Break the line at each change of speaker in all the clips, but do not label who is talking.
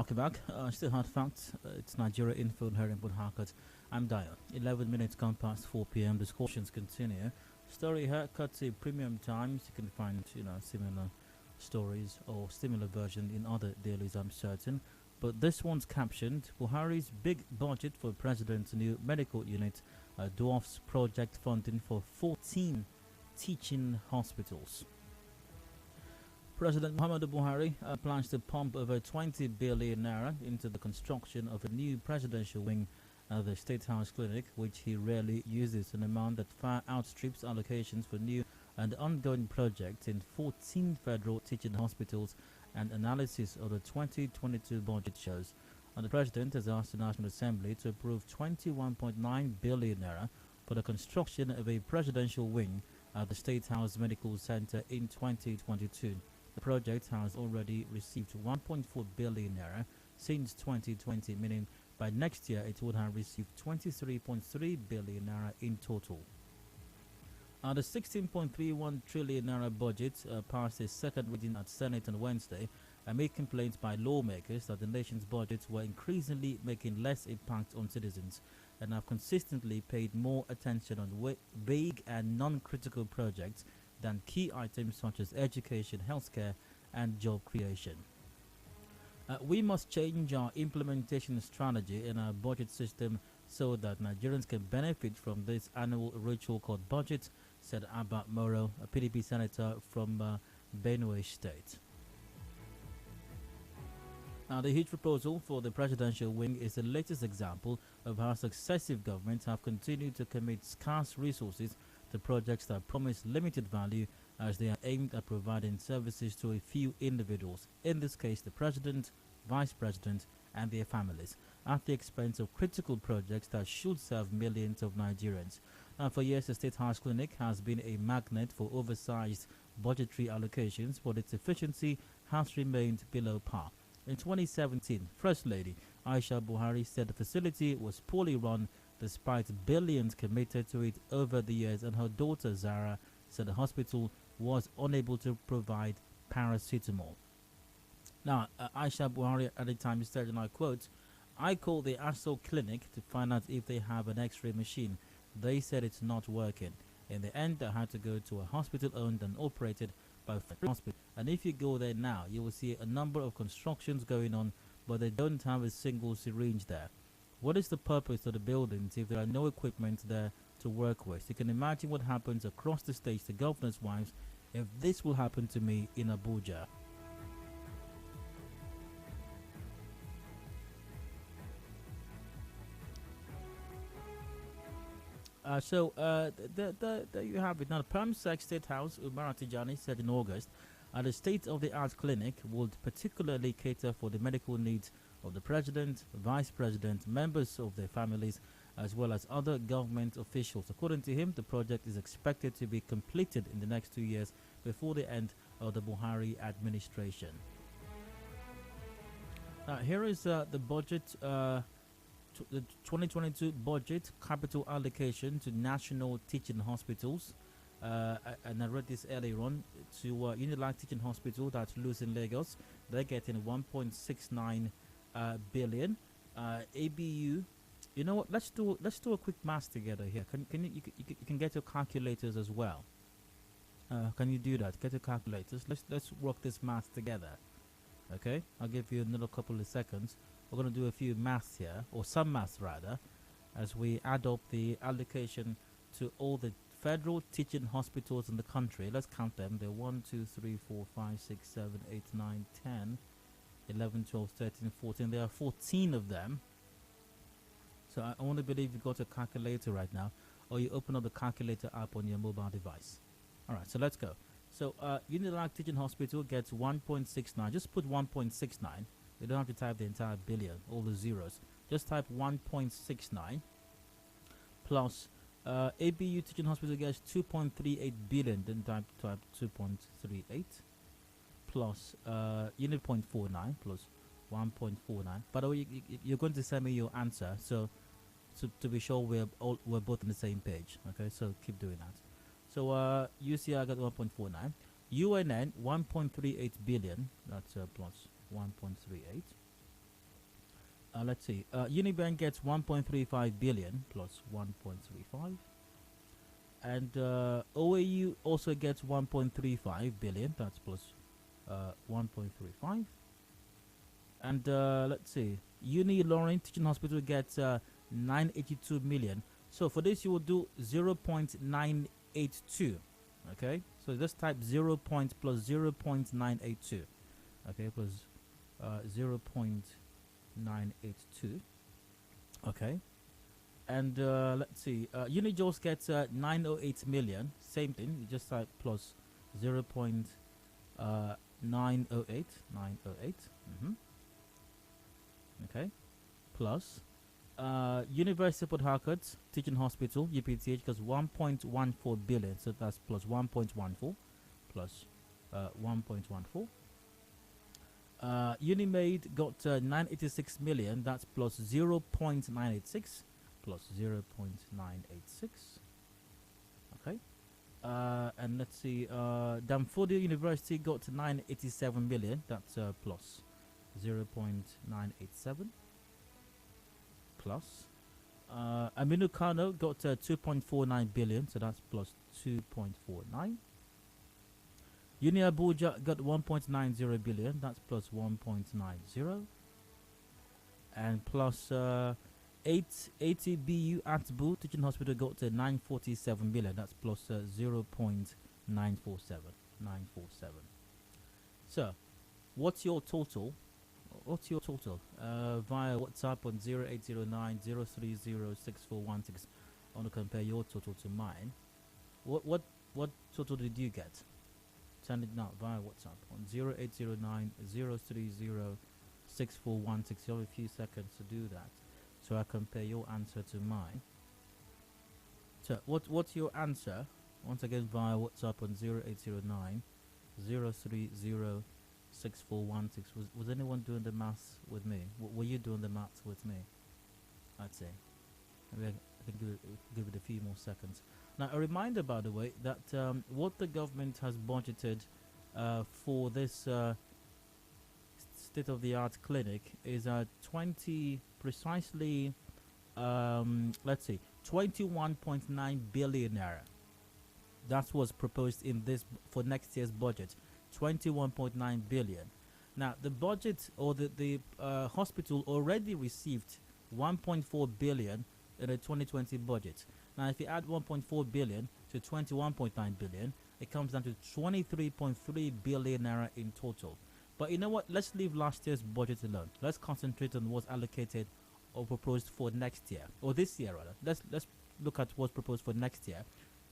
Welcome back. Still hard facts. It's Nigeria Info here in Port Harcourt. I'm Dio. 11 minutes gone past 4 p.m. Discussions continue. Story here, courtesy Premium Times. You can find, similar stories or similar version in other dailies, I'm certain. But this one's captioned Buhari's big budget for President's new medical unit dwarfs project funding for 14 teaching hospitals. President Muhammadu Buhari plans to pump over 20 billion naira into the construction of a new presidential wing at the State House Clinic, which he rarely uses, an amount that far outstrips allocations for new and ongoing projects in 14 federal teaching hospitals, and analysis of the 2022 budget shows. And the president has asked the National Assembly to approve 21.9 billion naira for the construction of a presidential wing at the State House Medical Center in 2022. The project has already received 1.4 billion naira since 2020, meaning by next year it would have received 23.3 billion naira in total. The 16.31 trillion naira budget passed a second reading at Senate on Wednesday amid complaints by lawmakers that the nation's budgets were increasingly making less impact on citizens and have consistently paid more attention on vague and non-critical projects than key items such as education, healthcare, and job creation. We must change our implementation strategy in our budget system so that Nigerians can benefit from this annual ritual called budget, said Abba Moro, a PDP senator from Benue State. Now, the huge proposal for the presidential wing is the latest example of how successive governments have continued to commit scarce resources to projects that promise limited value as they are aimed at providing services to a few individuals, in this case the president, vice president, and their families, at the expense of critical projects that should serve millions of Nigerians. Now, for years, the State House Clinic has been a magnet for oversized budgetary allocations, but its efficiency has remained below par. In 2017, First Lady Aisha Buhari said the facility was poorly run despite billions committed to it over the years, and her daughter Zara said the hospital was unable to provide paracetamol. Now, Aisha Buhari at the time said, and I quote, "I called the ASO clinic to find out if they have an x-ray machine. They said it's not working. In the end, I had to go to a hospital owned and operated by a hospital. And if you go there now, you will see a number of constructions going on, but they don't have a single syringe there. What is the purpose of the buildings if there are no equipment there to work with? You can imagine what happens across the states to governors' wives if this will happen to me in Abuja." There you have it. Now, the Permsec State House, Umar Tijani said in August, the state-of-the-art clinic would particularly cater for the medical needs of the president, vice president, members of their families, as well as other government officials. According to him, the project is expected to be completed in the next 2 years before the end of the Buhari administration. Now, here is the budget. The 2022 budget capital allocation to national teaching hospitals, and I read this earlier on, to Unilag Teaching Hospital that's loose in Lagos. They're getting 1.69 billion. ABU, you know what? Let's do a quick math together here. You can get your calculators as well. Can you do that? Get your calculators. Let's work this math together. Okay, I'll give you another couple of seconds. We're going to do a few maths here, or some maths rather, as we add up the allocation to all the federal teaching hospitals in the country. Let's count them. They're 1, 2, 3, 4, 5, 6, 7, 8, 9, 10, 11, 12, 13, 14. There are 14 of them. So I only believe you got a calculator right now, or you open up the calculator app on your mobile device. All right, so let's go. So Unilag Teaching Hospital gets 1.69. Just put 1.69. You don't have to type the entire billion, all the zeros. Just type 1.69 plus ABU Teaching Hospital gets 2.38 billion. Then type 2.38 plus unit 0.49 plus 1.49. By the way, you're going to send me your answer, so to be sure we're both on the same page. Okay, so keep doing that. So UCI got 1.49. UNN 1.38 billion. That's plus 1.38 Let's see. Unibank gets 1.35 billion plus 1.35, and OAU also gets 1.35 billion. That's plus 1.35, and let's see. Uni Lorraine Teaching Hospital gets 982 million. So for this, you will do 0.982. Okay, so just type 0 point plus 0.982. Okay, plus 0.982. Okay, and let's see. Unijos gets 908 million. Same thing. You just type plus 0.908. 908. Okay, plus University of Port Harcourt Teaching Hospital UPTH goes 1.14 billion, so that's plus 1.14 plus 1.14. Unimaid got 986 million, that's plus 0.986 plus 0.986. Okay, and let's see. Damfodio University got 987 million, that's plus 0.987 plus. Aminu Kano got 2.49 billion, so that's plus 2.49. Uni Abuja got 1.90 billion, that's plus 1.90. And plus 80 BU Atbu Teaching Hospital got 947 billion, that's plus 0.947. 947. So, what's your total? Via WhatsApp on 0809 030 6416. I want to compare your total to mine. What total did you get? Send it now via WhatsApp on 0809 030 6416. You have a few seconds to do that, so I compare your answer to mine. So what's your answer? Once again via WhatsApp on 0809 030 6416. Was anyone doing the maths with me? Were you doing the maths with me? I'd say. Maybe I can give it a few more seconds. Now, a reminder, by the way, that what the government has budgeted for this state-of-the-art clinic is 20 precisely. Let's see, 21.9 billion naira. That's what's proposed in this for next year's budget. 21.9 billion. Now the budget or the hospital already received 1.4 billion in the 2020 budget. Now if you add 1.4 billion to 21.9 billion, it comes down to 23.3 billion naira in total. But you know what, let's leave last year's budget alone. Let's concentrate on what's allocated or proposed for next year, or this year rather. Let's look at what's proposed for next year.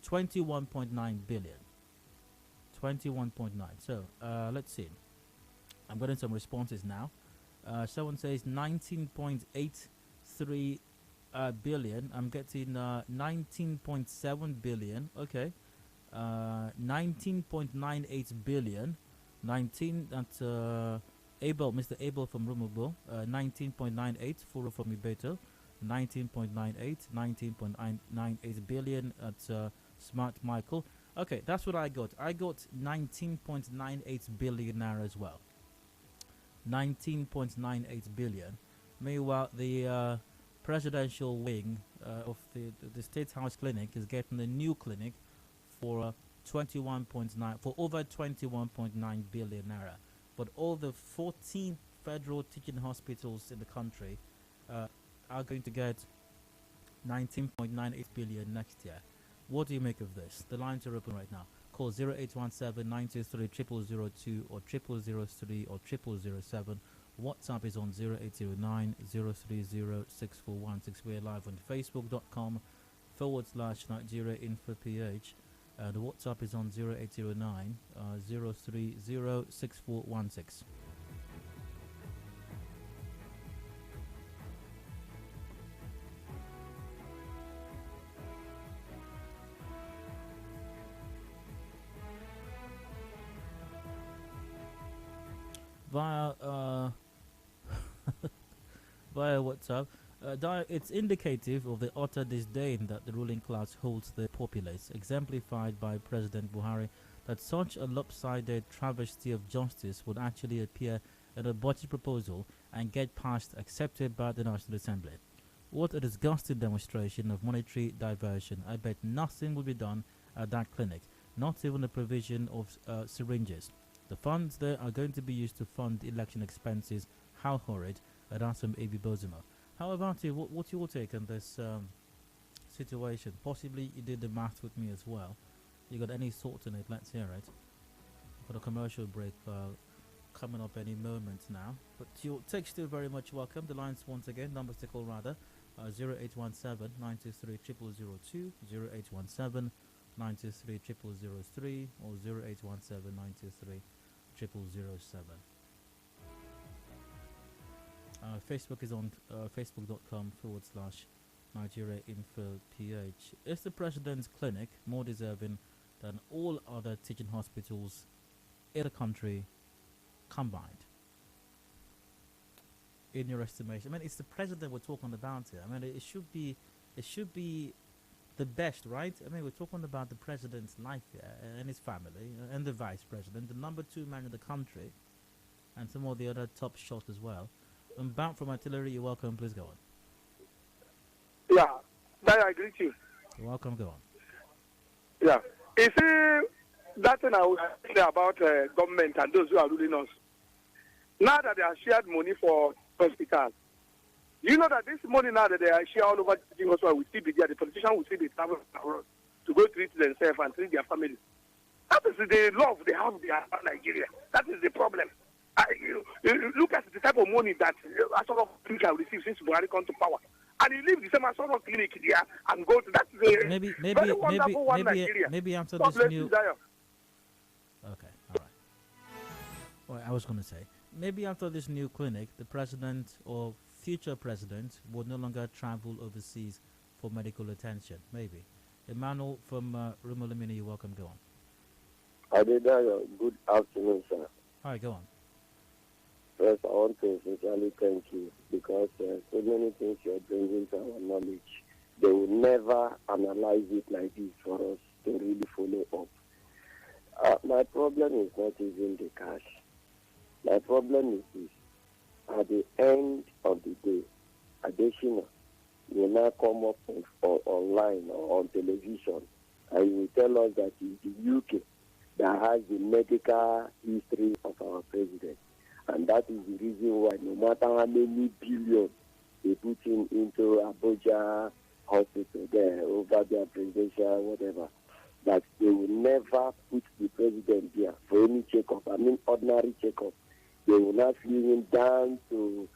21.9 billion. 21.9. So let's see. I'm getting some responses now. Someone says 19.83 billion. I'm getting 19.7 billion. Okay. 19.98 billion. 19. That's Abel, Mr. Abel from Rumubo. 19.98 from Ibeto. 19.98. 19.98 billion. That's Smart Michael. Okay, that's what I got. I got 19.98 billion naira as well. 19.98 billion. Meanwhile, the presidential wing of the State House Clinic is getting a new clinic for 21.9 for over 21.9 billion naira. But all the 14 federal teaching hospitals in the country are going to get 19.98 billion next year. What do you make of this? The lines are open right now. Call 0817 923 0002 or 0003 or 0007. WhatsApp is on 0809 030 6416. We're live on facebook.com/Nigeria Info PH. The WhatsApp is on 0809 030 6416. Via via WhatsApp, it's indicative of the utter disdain that the ruling class holds the populace, exemplified by President Buhari, that such a lopsided travesty of justice would actually appear in a budget proposal and get passed accepted by the National Assembly. What a disgusting demonstration of monetary diversion. I bet nothing will be done at that clinic, not even the provision of syringes. The funds there are going to be used to fund election expenses. How horrid, and asked from A.B. Bozuma. How about you? What's your take on this situation? Possibly you did the math with me as well. You got any thoughts on it? Let's hear it. For the commercial break coming up any moment now. But your text still very much welcome. The lines once again, numbers to call rather, 0817 923 0002, 0817 923 0003, or 0817 923 0007. Facebook is on facebook.com/Nigeria Info PH. Is the president's clinic more deserving than all other teaching hospitals in the country combined? In your estimation, I mean, it's the president we're talking about here. I mean, it should be the best, right? I mean, we're talking about the president's life here and his family and the vice president, the number 2 man in the country, and some of the other top shots as well. Bound from Artillery, you're welcome. Please go on.
Yeah, I agree with you.
You're welcome. Go on.
Yeah. You see, that thing I was saying about government and those who are ruling us. Now that they have shared money for hospitals, you know that this money now that they are shared all over the hospital will still be there. The politicians will still be traveling abroad to go treat themselves and treat their families. That is the love they have in Nigeria. That is the problem. You look at the type of money that Asoro Clinic have received since Buhari come to power, and you leave the same Asoro Clinic there and go to that.
Maybe after this new. Okay, all right. Well, I was going to say maybe after this new clinic, the president or future president will no longer travel overseas for medical attention. Maybe. Emmanuel from Rumolumini, you're welcome. Go on.
Adedayo, good afternoon, sir.
All right, go on.
First, I want to sincerely thank you because so many things you're bringing to our knowledge, they will never analyze it like this for us to really follow up. My problem is not even the cash. My problem is this. At the end of the day, Adeshina will now come up online or on television and he will tell us that it's the UK that has the medical history of our president. And that is the reason why no matter how many billions they put into Abuja hospital there, over their presidential, whatever, that they will never put the president there for any checkup. I mean, ordinary checkup. They will not fly him down to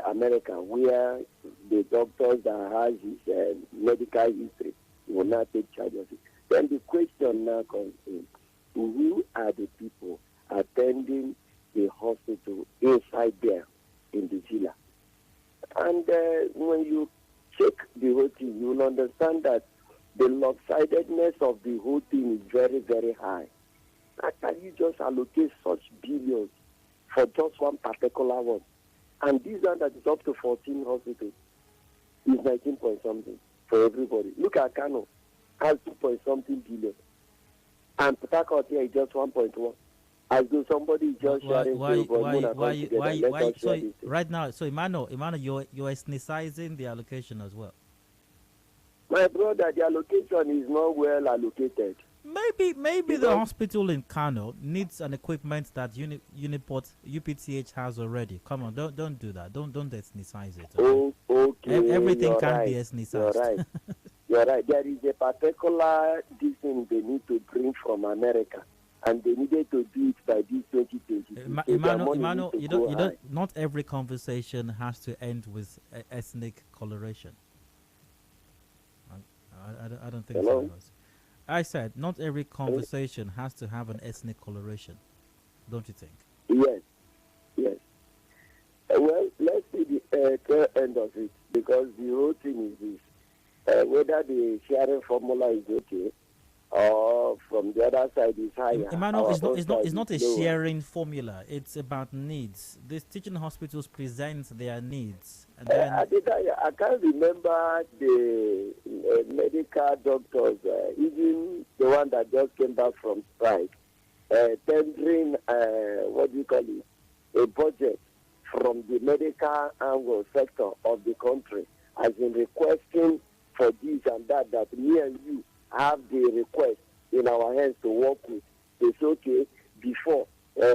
America, where the doctors that has his medical history will not take charge of it. Then the question now comes in. Who are the people attending the hospital inside there in the villa? And when you check the whole thing, you will understand that the lopsidedness of the whole thing is very, very high. How can you just allocate such billions for just one particular one? And this one that is up to 14 hospitals is 19 point something for everybody. Look at Kano, has 2 point something billion. And Port Harcourt here is just 1.1. As though somebody is just sharing.
Why? So right now, so Emmanuel, you're ethnicizing the allocation as well.
My brother, the allocation is not well allocated.
Maybe the hospital in Kano needs an equipment that Uniport UPTH has already. Come on, don't do that. Don't ethnicize it.
Okay?
Everything can be ethnicized.
You're right. You're right. There is a particular thing they need to bring from America, and they needed to do it by this 2020.
Emmanuel, you don't. Not every conversation has to end with ethnic coloration. I don't think so. I said not every conversation has to have an ethnic coloration. Don't you think?
Yes. Well, let's see the tail end of it, because the whole thing is this. Whether the sharing formula is okay or from the other side is higher.
Emmanuel, it's not a sharing formula. It's about needs. These teaching hospitals present their needs. And
I can't remember the medical doctors, even the one that just came back from strike, tendering, what do you call it, a budget from the medical angle sector of the country, as in requesting for this and that, that me and you have the request in our hands to work with. It's okay. Before,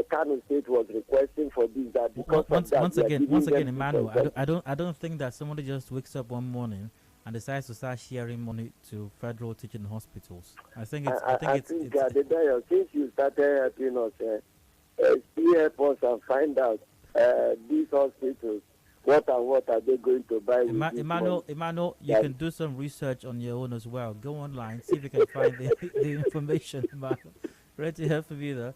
Kano State was requesting for this, that because
once,
of that,
once again, Emmanuel, I don't think that somebody just wakes up one morning and decides to start sharing money to federal teaching hospitals. I think it's
Adedayo, since you started helping us, still help us and find out these hospitals, what are they going to buy with this money?
Emmanuel, you can do some research on your own as well. Go online, see if you can find the information. Emmanuel, ready to help you there.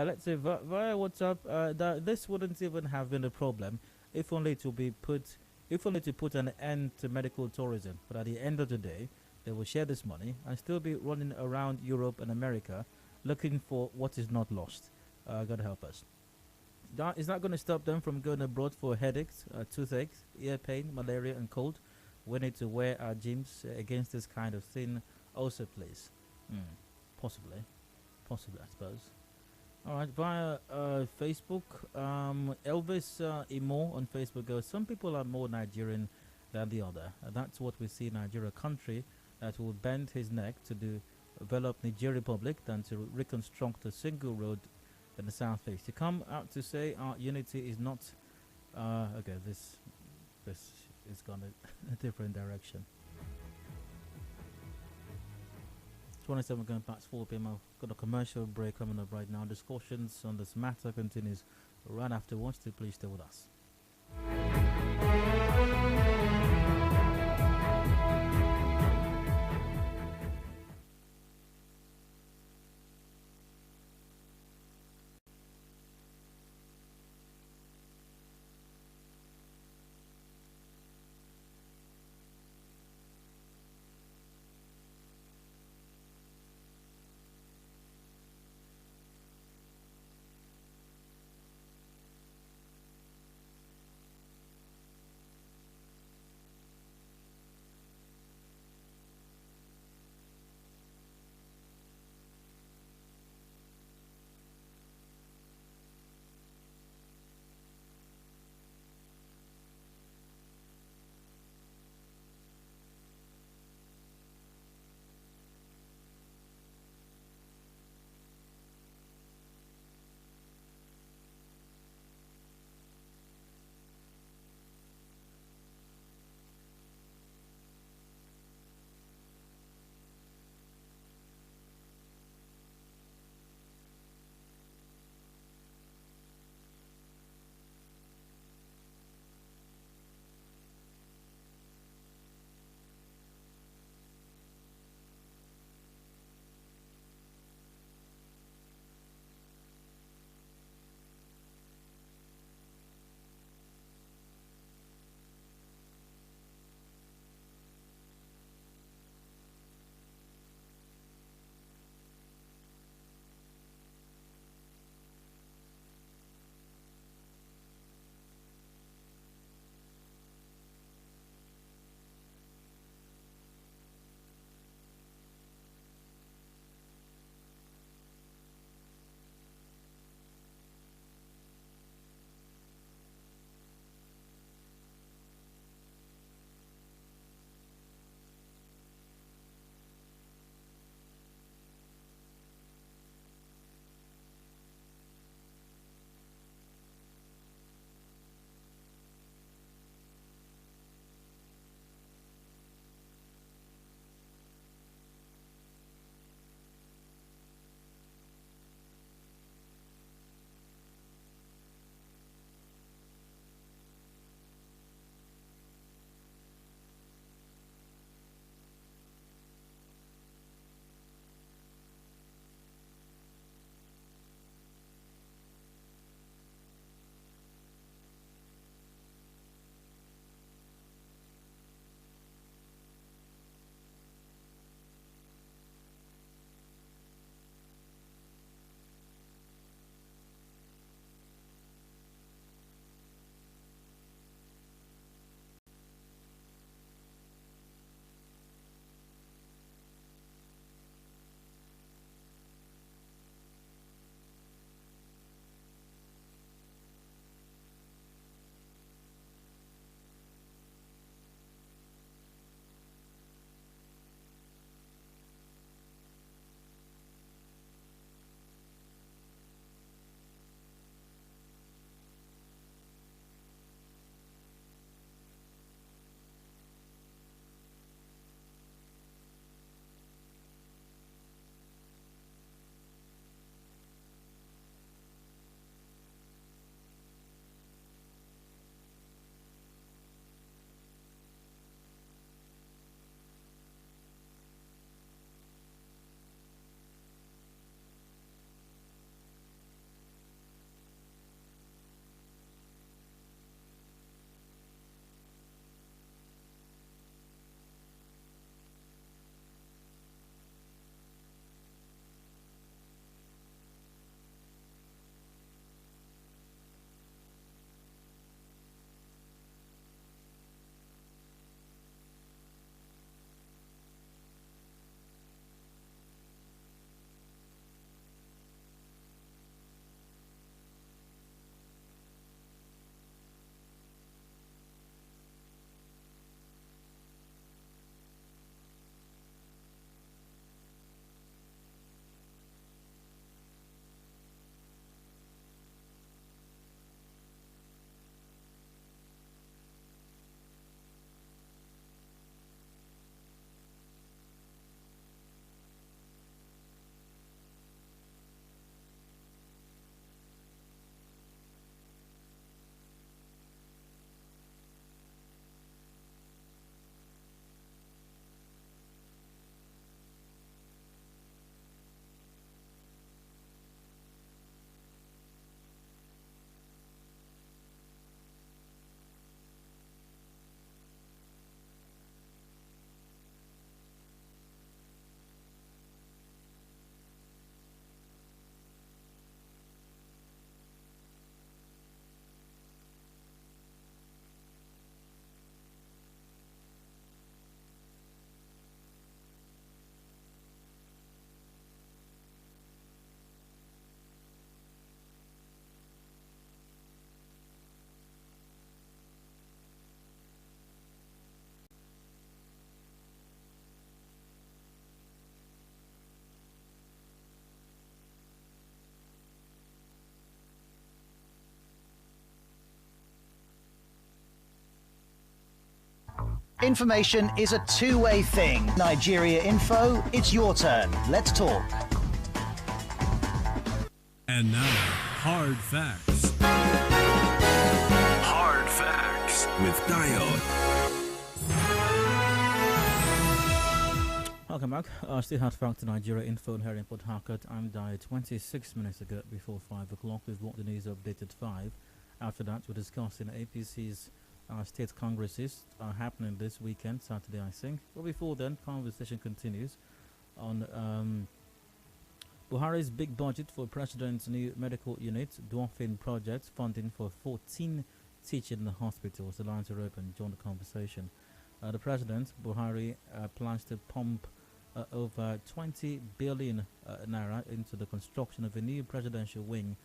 Let's say via WhatsApp, this wouldn't even have been a problem if only to put an end to medical tourism. But at the end of the day, they will share this money and still be running around Europe and America looking for what is not lost. God help us. That is not going to stop them from going abroad for headaches, toothaches, ear pain, malaria, and cold. We need to wear our gyms against this kind of thing also, please. Possibly, I suppose. All right, via Facebook, Elvis Imo on Facebook goes, some people are more Nigerian than the other. That's what we see in Nigeria, a country that will bend his neck to develop Nigeria Republic than to reconstruct a single road in the southeast. To come out to say our unity is not okay, this is gone a different direction. 27 going past 4 p.m. I've got a commercial break coming up right now. Discussions on this matter continues right afterwards. Please stay with us.
Information is a two-way thing. Nigeria Info, it's your turn. Let's talk.
And now, Hard Facts. Hard Facts with Dio.
Welcome back. Still Hard Facts to Nigeria Info here in Port Harcourt. I'm Dio. 26 minutes ago before 5 o'clock. We've got the news update at 5. After that, we're discussing APC's state congresses are happening this weekend, Saturday, I think. But before then, conversation continues on Buhari's big budget for President's new medical unit, Dwarfs project, funding for 14 teaching hospitals. The lines are open. Join the conversation. The President, Buhari, plans to pump over 20 billion naira into the construction of a new presidential wing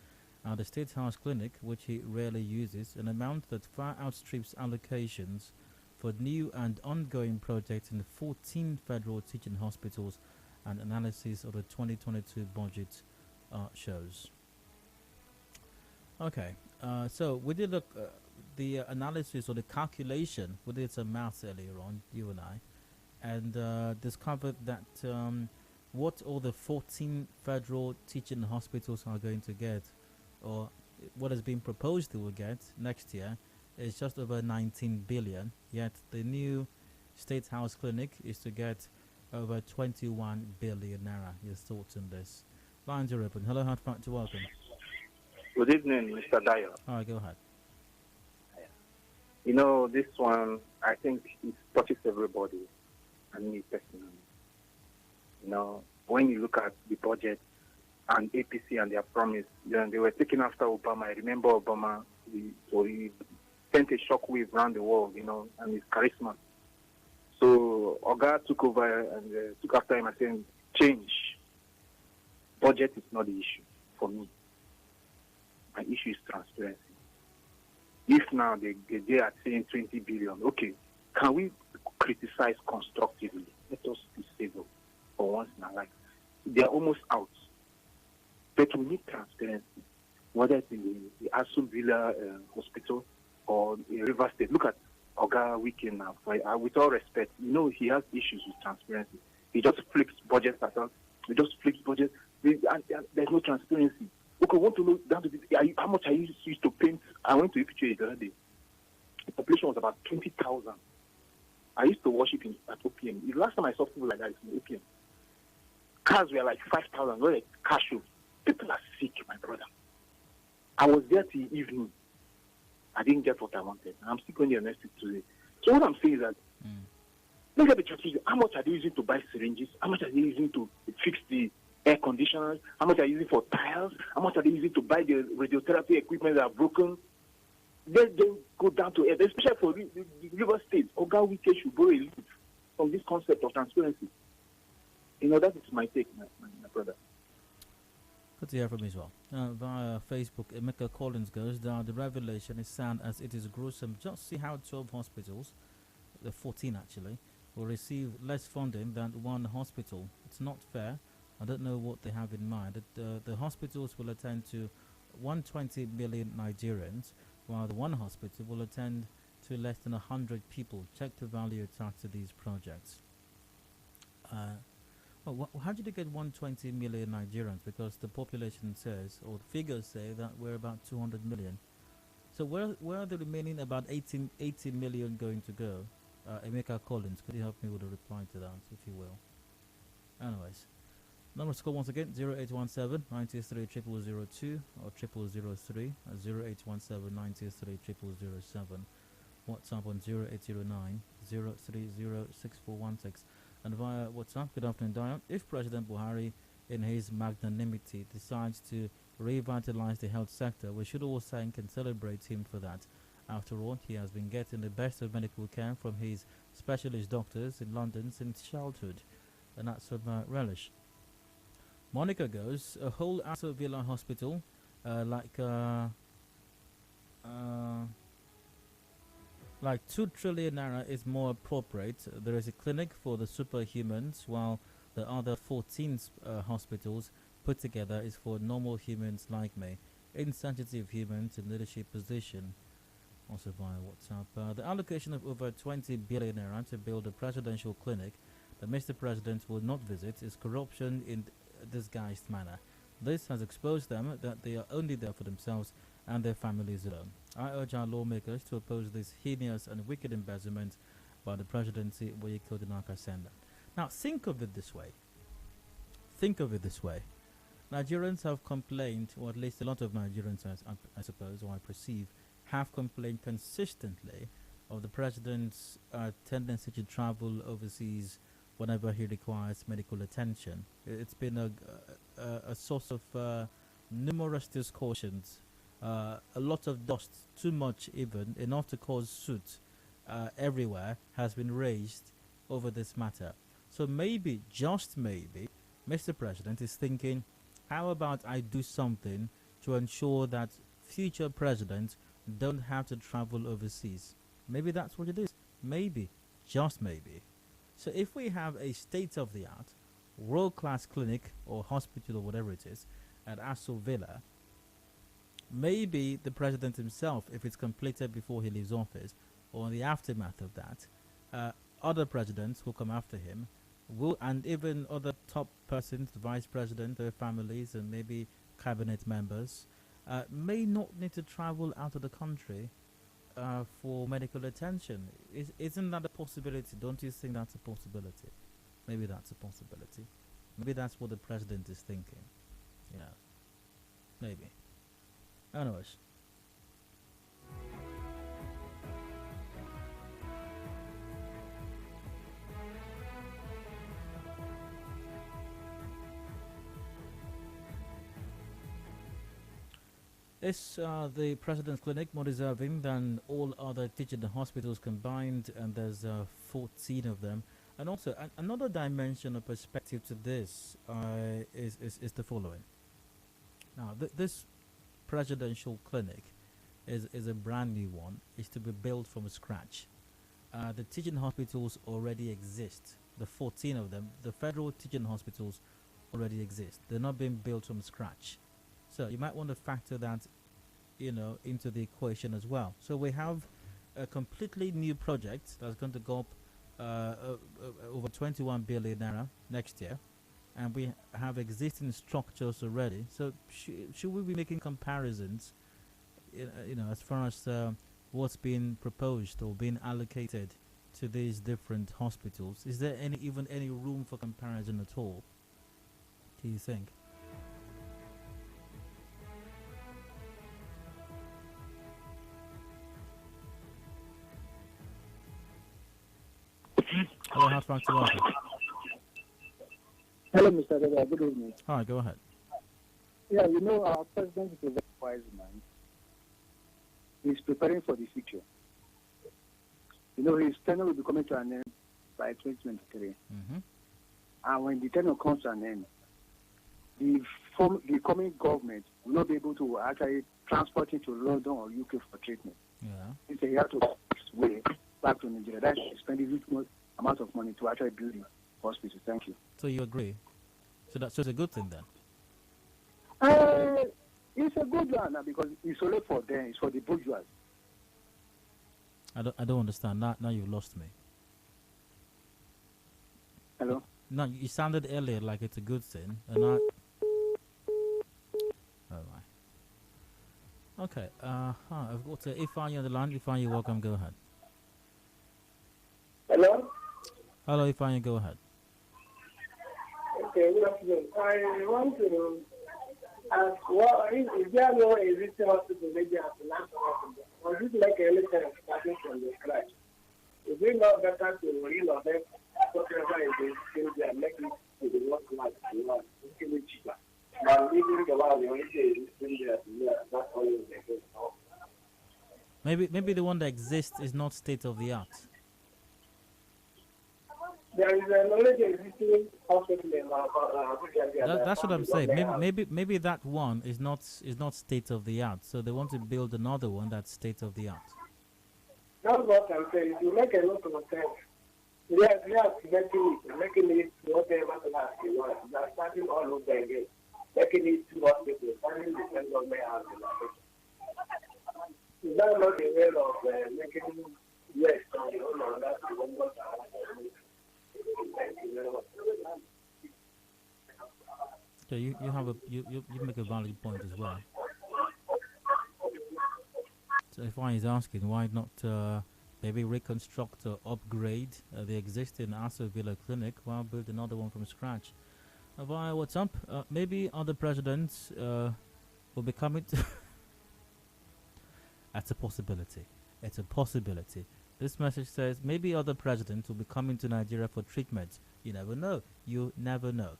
at the State House Clinic, which he rarely uses, an amount that far outstrips allocations for new and ongoing projects in 14 federal teaching hospitals, and analysis of the 2022 budget shows. Okay, so we did the analysis or the calculation. We did some maths earlier on, you and I, and discovered that what all the 14 federal teaching hospitals are going to get, or what has been proposed they will get next year, is just over 19 billion, yet the new State House Clinic is to get over 21 billion naira. Your thoughts on this? Lines are open. Hello, Hard Factor, welcome.
Good evening, Mr. Dyer.
All right, go ahead.
You know, this one, I think it touches everybody, and me personally. You know, when you look at the budget and APC and their promise, then they were taking after Obama. I remember Obama, he sent a shockwave around the world, you know, and his charisma. So Oga took over and took after him and saying, change. Budget is not the issue for me. My issue is transparency. If now they are saying 20 billion, okay, can we criticize constructively? Let us be civil for once in our life. They are almost out. But we need transparency, whether it's in the Asun Villa Hospital or in River State. Look at Oga Weekend now. With all respect, you know he has issues with transparency. He just flips budget around. He just flips budget. There's no transparency. Okay, want to know down to this, how much I used to paint. I went to EPJ the other day. The population was about 20,000. I used to worship at OPM. The last time I saw people like that is in OPM. Cars were like 5,000. Were like car shows. People are sick, my brother. I was there till evening. I didn't get what I wanted. I'm still going there next week today. So what I'm saying is that look at the transfusion. How much are they using to buy syringes? How much are they using to fix the air conditioners? How much are they using for tiles? How much are they using to buy the radiotherapy equipment that are broken? They go down to air, especially for the River State. Oga Wike should borrow a lead from this concept of transparency. You know, that is my take, my brother.
Good to hear from you as well. Via Facebook, Emeka Collins goes down. The revelation is sad as it is gruesome. Just see how 12 hospitals, the 14 actually, will receive less funding than one hospital. It's not fair. I don't know what they have in mind. The hospitals will attend to 120 million Nigerians, while the one hospital will attend to less than 100 people. Check the value attached to these projects. How did you get 120 million Nigerians? Because the population says, or the figures say, that we're about 200 million. So where are the remaining about 80 million going to go? Emeka Collins, could you help me with a reply to that, if you will? Anyways, number to call once again, 0817 93 0002 or 0003, 0817 93 0007. WhatsApp on 0809 030 6416. And via WhatsApp, good afternoon, Diane. If President Buhari, in his magnanimity, decides to revitalize the health sector, we should all thank and celebrate him for that. After all, he has been getting the best of medical care from his specialist doctors in London since childhood, and that's of relish. Monica goes, a whole Astor Villa hospital, like 2 trillion naira is more appropriate. There is a clinic for the superhumans, while the other 14 hospitals put together is for normal humans like me, insensitive humans in leadership position. also via WhatsApp. The allocation of over 20 billion naira to build a presidential clinic that Mr. President will not visit is corruption in disguised manner. This has exposed them that they are only there for themselves and their families alone. I urge our lawmakers to oppose this heinous and wicked embezzlement by the presidency where you killed Naka Senda. Now, think of it this way. Think of it this way. Nigerians have complained, or at least a lot of Nigerians, I suppose, or I perceive, have complained consistently of the president's tendency to travel overseas whenever he requires medical attention. It's been a source of numerous discussions, a lot of dust, too much even, enough to cause suit everywhere has been raised over this matter. So maybe, just maybe, Mr. President is thinking, how about I do something to ensure that future presidents don't have to travel overseas? Maybe that's what it is. Maybe, just maybe. So if we have a state-of-the-art, world-class clinic or hospital or whatever it is at Aso Villa, maybe the president himself, if it's completed before he leaves office or in the aftermath of that, other presidents who come after him will, and even other top persons, the vice president, their families, and maybe cabinet members, may not need to travel out of the country for medical attention. Isn't that a possibility? Don't you think that's a possibility? Maybe that's a possibility. Maybe that's what the president is thinking. Yeah. Maybe. Anyways. Is the President's Clinic more deserving than all other teaching hospitals combined? And there's 14 of them. And also, another dimension or perspective to this is the following. Now, this presidential clinic is a brand new one. It's to be built from scratch. The teaching hospitals already exist. The 14 of them, the federal teaching hospitals already exist. They're not being built from scratch. So you might want to factor that, into the equation as well. So we have a completely new project that's going to go up over 21 billion naira next year, and we have existing structures already. So should we be making comparisons, as far as what's being proposed or being allocated to these different hospitals? Is there any room for comparison at all, do you think? Hello, how's Frank Welcome.
Hello, Mr. Adedayo. Good evening.
All right, go ahead.
Yeah, our president is a very wise man. He's preparing for the future. His tenure will be coming to an end by 2023.
Mm-hmm.
And when the tenure comes to an end, the coming government will not be able to actually transport him to London or UK for treatment.
Yeah.
Instead, he has to way back to Nigeria. That's spending huge amount of money to actually build the hospital. Thank you.
So you agree? So it's a good thing then?
It's a good one because it's only for them. It's for the bourgeois.
I don't understand. Now you lost me.
Hello?
No, you sounded earlier like it's a good thing, and I... Oh my. Okay, I've got Ifeanyi on the line. Ifeanyi, you're welcome. Go ahead.
Hello?
Hello, Ifeanyi, go ahead.
Okay, good afternoon. I want to ask, is there no existing hospital maybe at the national hospital? Or is it like anything starting from the scratch? Is it not better to renovate whatever is still there, make it to the work class, make it cheaper? But leaving the one, the only thing is still there, that's all you can do.
Maybe the one that exists is not state of the art.
There is an already existing hospital in Abuja.
That's what I'm saying. Maybe that one is not state of the art. So they want to build another one that's state of the art.
That's what I'm saying. You make a lot of sense. Yes, making it whatever class you want. They are starting all over again. Making it to hospitals, starting the same government house. Is that not the way of making yes on that?
So you make a valid point as well. So if one is asking why not maybe reconstruct or upgrade the existing Asa Villa clinic while build another one from scratch? Via WhatsApp, maybe other presidents will be coming to That's a possibility. It's a possibility. This message says maybe other presidents will be coming to Nigeria for treatment. You never know. You never know.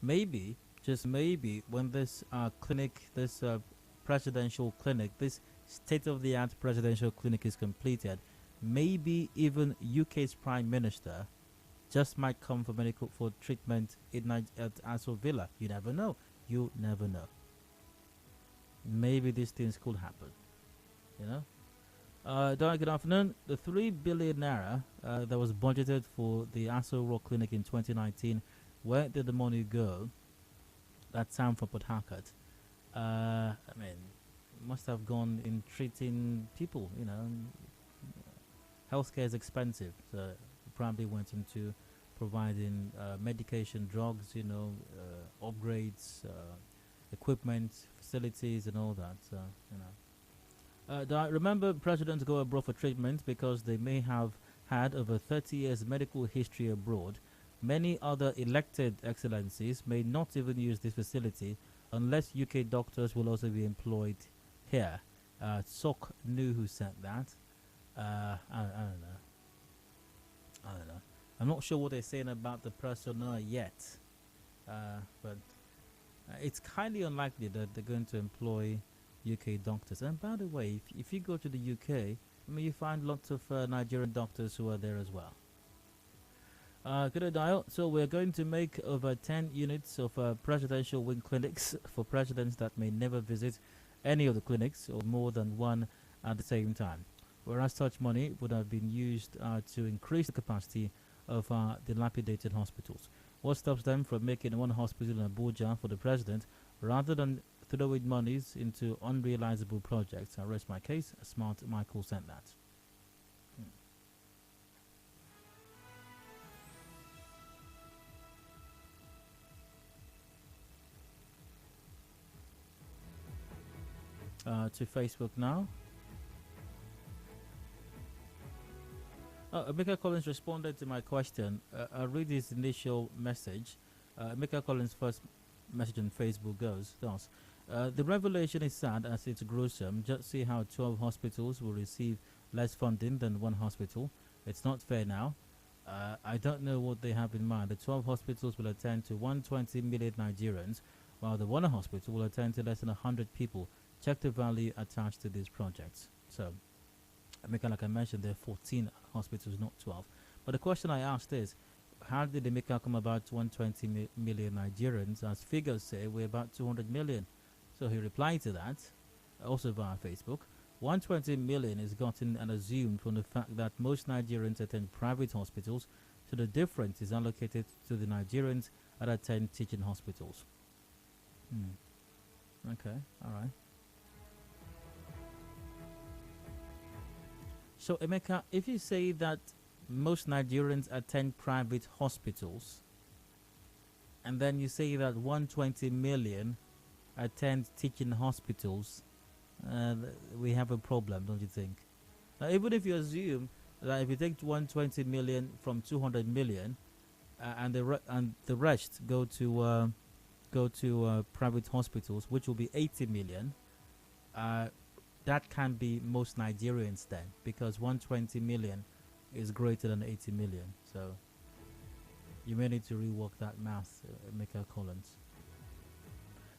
Maybe, just maybe, when this clinic, this presidential clinic, this state-of-the-art presidential clinic is completed, maybe even UK's Prime Minister just might come for treatment at Aso Villa. You never know. You never know. Maybe these things could happen. You know? Darren, good afternoon. The 3 billion naira that was budgeted for the Aso Rock Clinic in 2019, where did the money go? That's Sam from Port Harcourt. I mean, must have gone in treating people, you know. Healthcare is expensive, so it probably went into providing medication, drugs, you know, upgrades, equipment, facilities, and all that. So, you know. I remember presidents go abroad for treatment because they may have had over 30 years medical history abroad. Many other elected excellencies may not even use this facility unless UK doctors will also be employed here. Sok knew who said that. I don't know. I don't know. I'm not sure what they're saying about the personnel yet. But it's highly unlikely that they're going to employ UK doctors. And by the way, if you go to the UK, I mean, you find lots of Nigerian doctors who are there as well. Good dial. So we're going to make over 10 units of presidential wing clinics for presidents that may never visit any of the clinics or more than one at the same time. Whereas such money would have been used to increase the capacity of dilapidated hospitals. What stops them from making one hospital in Abuja for the president rather than throwing monies into unrealizable projects? I rest my case. Smart Michael sent that. To Facebook now. Emeka Collins responded to my question. I'll read his initial message. Emeka Collins' first message on Facebook goes thus. The revelation is sad as it's gruesome. Just see how 12 hospitals will receive less funding than one hospital. It's not fair now. I don't know what they have in mind. The 12 hospitals will attend to 120 million Nigerians, while the one hospital will attend to less than 100 people. Check the value attached to these projects. So, like I mentioned, there are 14 hospitals, not 12. But the question I asked is, how did the Emeka come about 120 million Nigerians? As figures say, we're about 200 million. So he replied to that, also via Facebook. 120 million is gotten and assumed from the fact that most Nigerians attend private hospitals, so the difference is allocated to the Nigerians that attend teaching hospitals. Okay, all right. So, Emeka, if you say that most Nigerians attend private hospitals, and then you say that 120 million attend teaching hospitals, we have a problem, don't you think? Now, even if you assume that if you take 120 million from 200 million, and the rest go to private hospitals, which will be 80 million, that can be most Nigerians then, because 120 million is greater than 80 million. So you may need to rework that math, Emeka Collins.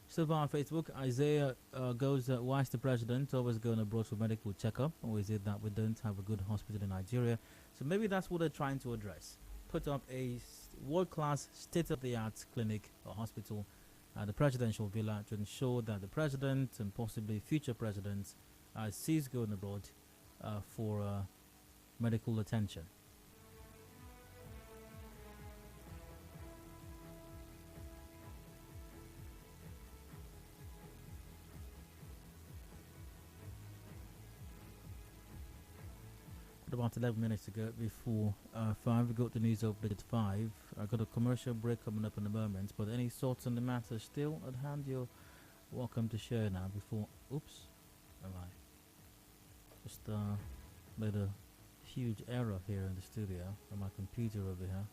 So on Facebook, Isaiah goes, why is the president always going abroad for medical checkup? Or is it that we don't have a good hospital in Nigeria? So maybe that's what they're trying to address. Put up a world-class, state-of-the-art clinic or hospital at the presidential villa to ensure that the president and possibly future presidents cease going abroad for medical attention. about 11 minutes to go before 5. We got the news update at 5. I got a commercial break coming up in a moment. But any thoughts on the matter still at hand, you're welcome to share now before. Oops. Am I? Just made a huge error here in the studio on my computer over here.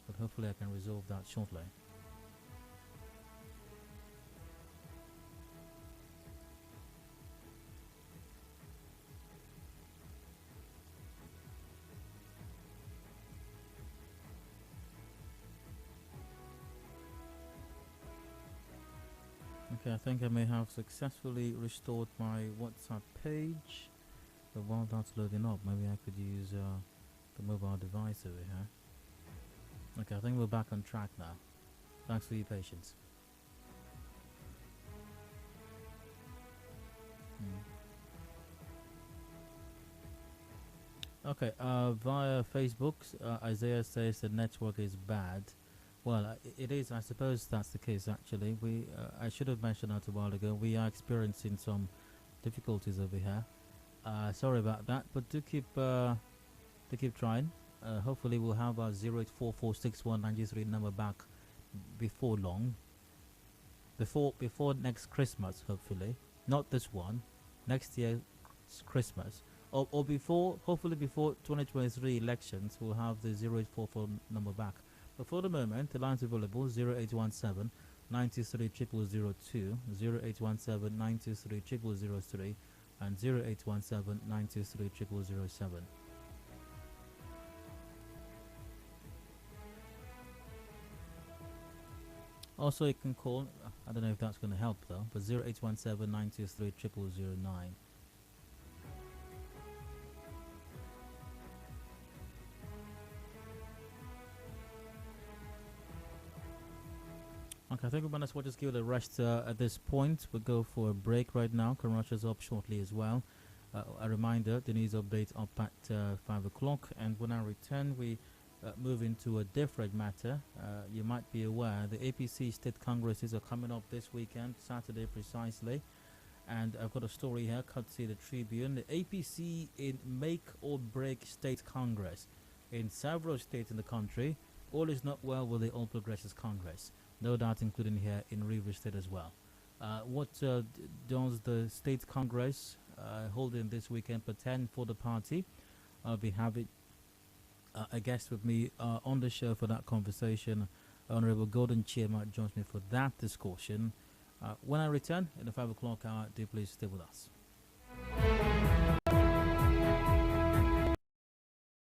But hopefully I can resolve that shortly. Okay, I think I may have successfully restored my WhatsApp page. But while that's loading up, maybe I could use the mobile device over here. Okay, I think we're back on track now. Thanks for your patience. Okay, via Facebook, Isaiah says the network is bad. Well, it is. I suppose that's the case. Actually, I should have mentioned that a while ago. We are experiencing some difficulties over here. Sorry about that, but do keep trying. Hopefully, we'll have our 084461993 number back before long. Before next Christmas, hopefully. Not this one. Next year's Christmas. Or before, hopefully before 2023 elections, we'll have the 0844 number back. But for the moment, the lines available 0817 93 0002, 0817 93 0003, and 0817 93 0007. Also, you can call, I don't know if that's going to help though, but 0817 923 0009. Okay, I think we might as well just give it a rest at this point. We'll go for a break right now. Commercials up shortly as well. A reminder, the news update up at 5 o'clock. And when I return, we move into a different matter. You might be aware the APC state congresses are coming up this weekend, Saturday precisely. And I've got a story here, courtesy of the Tribune. The APC in make or break state congress in several states in the country. All is not well with the All Progressives Congress. No doubt including here in Rivers State as well. What does the state congress holding this weekend pretend for the party? I'll be having a guest with me on the show for that conversation. Honorable Gordon Chairman joins me for that discussion. When I return in the 5 o'clock hour, do please stay with us.